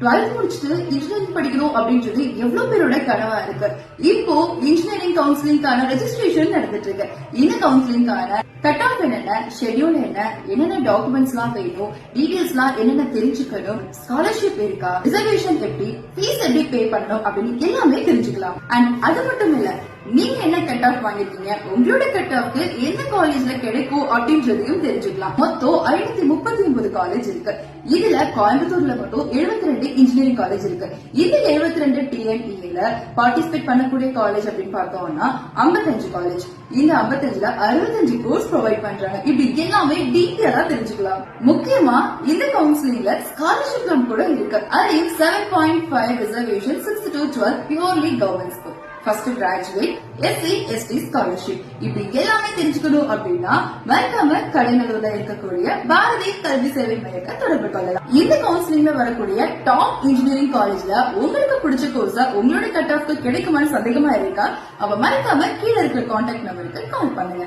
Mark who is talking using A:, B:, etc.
A: 12th முடிச்சுட்டு engineering படிக்கணும் அப்படின்றது எவ்வளவு பேரோட கனவா இருக்கு. இப்போ இன்ஜினியரிங் கவுன்சிலிங்கான ரெஜிஸ்ட்ரேஷன் நடந்துட்டு இருக்கு. இந்த கவுன்சிலிங்கான கட் ஆஃப் என்னென்ன, ஷெட்யூல் என்னென்ன டாக்குமெண்ட்ஸ் எல்லாம் வேணும், டீடைல்ஸ் எல்லாம் என்னென்ன தெரிஞ்சுக்கணும், ஸ்காலர்ஷிப் இருக்கா, ரிசர்வேஷன் எப்படி, ஃபீஸ் எப்படி பே பண்ணணும் அப்படின்னு எல்லாமே தெரிஞ்சுக்கலாம். அண்ட் அது மட்டும் இல்ல, நீங்க என்ன கட் ஆஃப் வாங்கிருக்கீங்க, உங்களோட கட் ஆஃப்க்கு எந்த காலேஜ்ல கிடைக்கும் அப்படின்றதையும் தெரிஞ்சுக்கலாம். மொத்தம் 539 காலேஜ் இருக்கு. இதுல கோயம்புத்தூர்ல மட்டும் 72 இன்ஜினியரிங் காலேஜ் இருக்கு. இந்த 72 டிஎன்இல பார்ட்டிசிபேட் பண்ணக்கூடிய காலேஜ் அப்படின்னு பார்த்தோம்னா 55 காலேஜ். இந்த 55ல 65 கோர்ஸ் ப்ரொவைட் பண்றாங்க. இப்படி எல்லாமே டீட்டெயிலா தெரிஞ்சுக்கலாம். முக்கியமா இந்த கவுன்சிலிங்ல ஸ்காலர்ஷிப் லோன் கூட இருக்கு. அதையும் 7.5 reservation 6 to 12 purely government school. First graduate, SC ST scholarship. இப்படி எல்லாமே தெரிஞ்சுக்கணும் அப்படின்னா மறக்காம கடைநகரில் இருக்கக்கூடிய பாரதி கல்வி சேவை மையத்தை தொடர்பு கொள்ளலாம். இந்த கவுன்சிலிங்ல வரக்கூடிய டாப் இன்ஜினியரிங் காலேஜ்ல உங்களுக்கு பிடிச்ச கோர்ஸா உங்களோட கட் ஆஃப்க்கு கிடைக்குமான்னு சந்தேகமா இருக்கா? அப்ப மறக்காம கீழே இருக்கிற கான்டாக்ட் நம்பருக்கு கால் பண்ணுங்க.